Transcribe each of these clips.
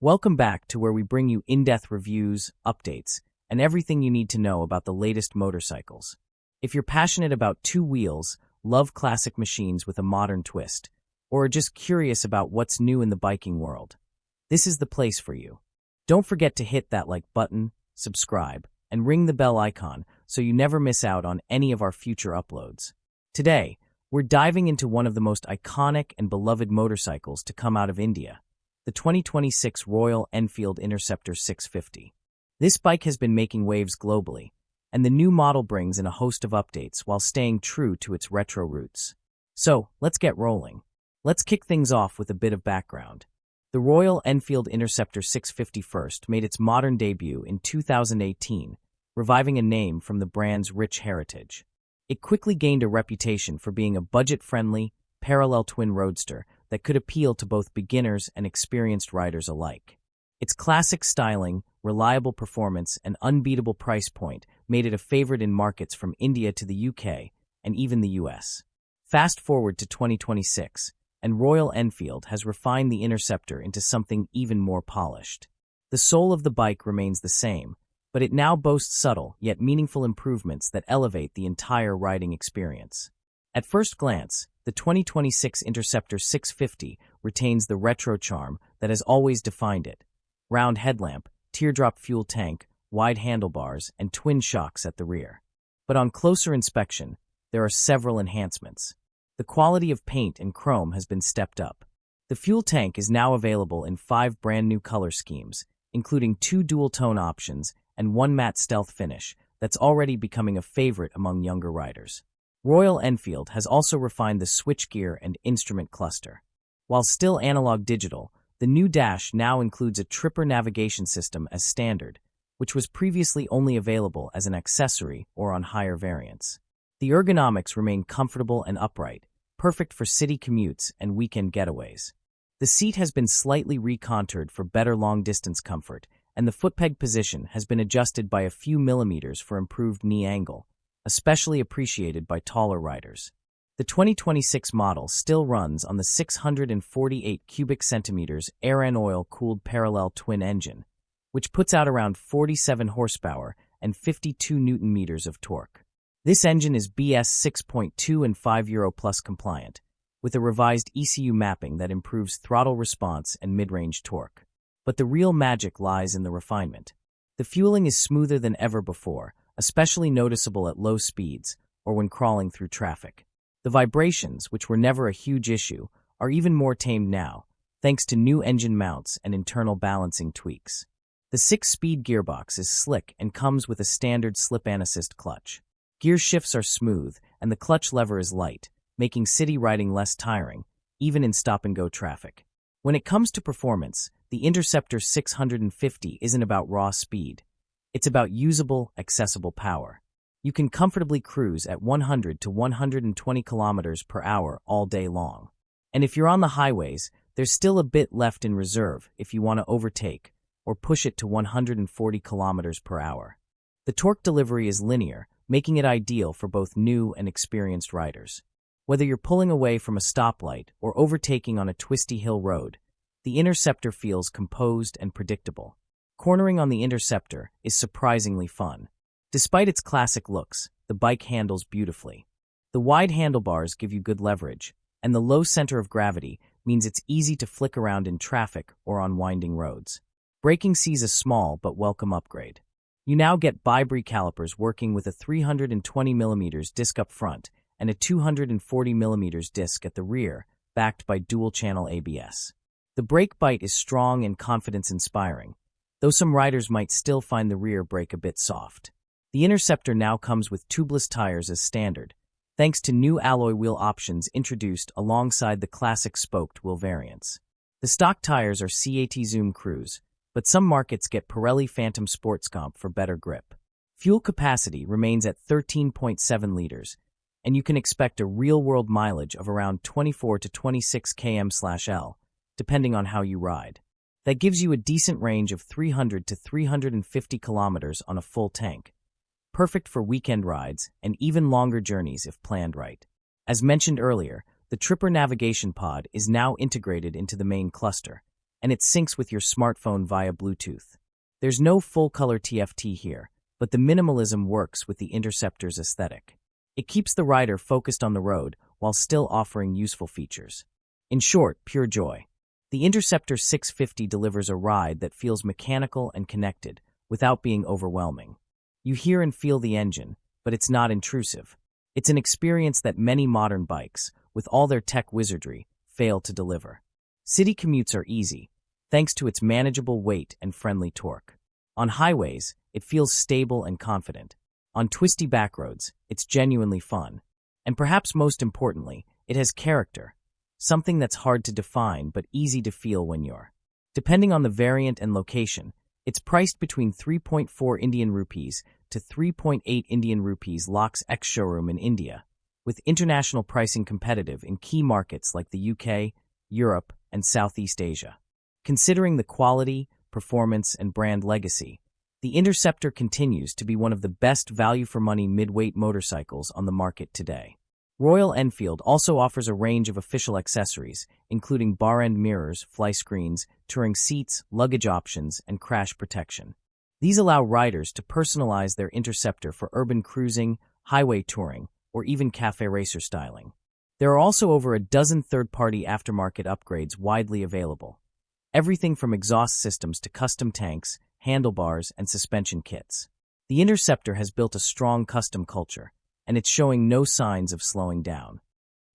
Welcome back to where we bring you in-depth reviews, updates, and everything you need to know about the latest motorcycles. If you're passionate about two wheels, love classic machines with a modern twist, or are just curious about what's new in the biking world, this is the place for you. Don't forget to hit that like button, subscribe, and ring the bell icon so you never miss out on any of our future uploads. Today, we're diving into one of the most iconic and beloved motorcycles to come out of India, the 2026 Royal Enfield Interceptor 650. This bike has been making waves globally, and the new model brings in a host of updates while staying true to its retro roots. So, let's get rolling. Let's kick things off with a bit of background. The Royal Enfield Interceptor 650 first made its modern debut in 2018, reviving a name from the brand's rich heritage. It quickly gained a reputation for being a budget-friendly, parallel twin roadster that could appeal to both beginners and experienced riders alike. Its classic styling, reliable performance, and unbeatable price point made it a favorite in markets from India to the UK and even the US. Fast forward to 2026, and Royal Enfield has refined the Interceptor into something even more polished. The soul of the bike remains the same, but it now boasts subtle yet meaningful improvements that elevate the entire riding experience. At first glance, the 2026 Interceptor 650 retains the retro charm that has always defined it. Round headlamp, teardrop fuel tank, wide handlebars, and twin shocks at the rear. But on closer inspection, there are several enhancements. The quality of paint and chrome has been stepped up. The fuel tank is now available in 5 brand new color schemes, including 2 dual-tone options and 1 matte stealth finish that's already becoming a favorite among younger riders. Royal Enfield has also refined the switchgear and instrument cluster. While still analog digital, the new dash now includes a tripper navigation system as standard, which was previously only available as an accessory or on higher variants. The ergonomics remain comfortable and upright, perfect for city commutes and weekend getaways. The seat has been slightly recontoured for better long-distance comfort, and the footpeg position has been adjusted by a few millimeters for improved knee angle, especially appreciated by taller riders. The 2026 model still runs on the 648 cubic centimeters air-and oil-cooled parallel twin engine, which puts out around 47 horsepower and 52 newton-meters of torque. This engine is BS 6.2 and 5 Euro Plus compliant, with a revised ECU mapping that improves throttle response and mid-range torque. But the real magic lies in the refinement. The fueling is smoother than ever before, especially noticeable at low speeds or when crawling through traffic. The vibrations, which were never a huge issue, are even more tamed now, thanks to new engine mounts and internal balancing tweaks. The 6-speed gearbox is slick and comes with a standard slip-and-assist clutch. Gear shifts are smooth, and the clutch lever is light, making city riding less tiring, even in stop-and-go traffic. When it comes to performance, the Interceptor 650 isn't about raw speed. It's about usable, accessible power. You can comfortably cruise at 100 to 120 kilometers per hour all day long. And if you're on the highways, there's still a bit left in reserve if you want to overtake or push it to 140 kilometers per hour. The torque delivery is linear, making it ideal for both new and experienced riders. Whether you're pulling away from a stoplight or overtaking on a twisty hill road, the Interceptor feels composed and predictable. Cornering on the Interceptor is surprisingly fun. Despite its classic looks, the bike handles beautifully. The wide handlebars give you good leverage, and the low center of gravity means it's easy to flick around in traffic or on winding roads. Braking sees a small but welcome upgrade. You now get bi-brake calipers working with a 320mm disc up front and a 240mm disc at the rear, backed by dual-channel ABS. The brake bite is strong and confidence-inspiring, though some riders might still find the rear brake a bit soft. The Interceptor now comes with tubeless tires as standard, thanks to new alloy wheel options introduced alongside the classic spoked wheel variants. The stock tires are CAT Zoom Cruise, but some markets get Pirelli Phantom Sports Comp for better grip. Fuel capacity remains at 13.7 liters, and you can expect a real-world mileage of around 24 to 26 km/L, depending on how you ride. That gives you a decent range of 300 to 350 kilometers on a full tank, perfect for weekend rides and even longer journeys if planned right. As mentioned earlier, the Tripper navigation pod is now integrated into the main cluster, and it syncs with your smartphone via Bluetooth. There's no full-color TFT here, but the minimalism works with the Interceptor's aesthetic. It keeps the rider focused on the road while still offering useful features. In short, pure joy. The Interceptor 650 delivers a ride that feels mechanical and connected without being overwhelming. You hear and feel the engine, but it's not intrusive. It's an experience that many modern bikes, with all their tech wizardry, fail to deliver. City commutes are easy, thanks to its manageable weight and friendly torque. On highways, it feels stable and confident. On twisty backroads, it's genuinely fun. And perhaps most importantly, it has character, something that's hard to define but easy to feel when you're. Depending on the variant and location, it's priced between 3.4 Indian rupees to 3.8 Indian rupees Lux ex-showroom in India, with international pricing competitive in key markets like the UK, Europe, and Southeast Asia. Considering the quality, performance, and brand legacy, the Interceptor continues to be one of the best value-for-money mid-weight motorcycles on the market today. Royal Enfield also offers a range of official accessories, including bar-end mirrors, fly screens, touring seats, luggage options, and crash protection. These allow riders to personalize their Interceptor for urban cruising, highway touring, or even cafe racer styling. There are also over a dozen third-party aftermarket upgrades widely available. Everything from exhaust systems to custom tanks, handlebars, and suspension kits. The Interceptor has built a strong custom culture, and it's showing no signs of slowing down.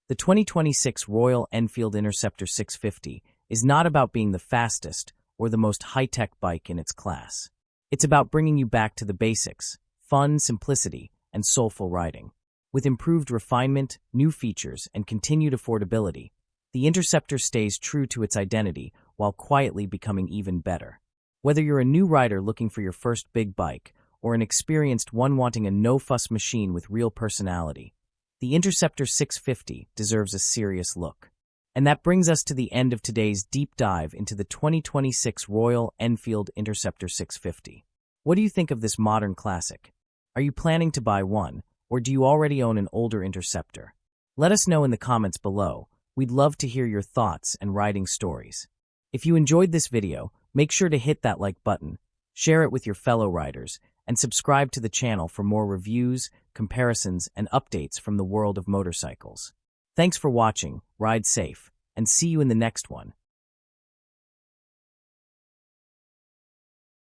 The 2026 Royal Enfield Interceptor 650 is not about being the fastest or the most high-tech bike in its class. It's about bringing you back to the basics, fun, simplicity, and soulful riding. With improved refinement, new features, and continued affordability, the Interceptor stays true to its identity while quietly becoming even better. Whether you're a new rider looking for your first big bike or an experienced one wanting a no-fuss machine with real personality, the Interceptor 650 deserves a serious look. And that brings us to the end of today's deep dive into the 2026 Royal Enfield Interceptor 650. What do you think of this modern classic? Are you planning to buy one, or do you already own an older Interceptor? Let us know in the comments below. We'd love to hear your thoughts and riding stories. If you enjoyed this video, make sure to hit that like button, share it with your fellow riders, and subscribe to the channel for more reviews, comparisons, and updates from the world of motorcycles. Thanks for watching, ride safe, and see you in the next one.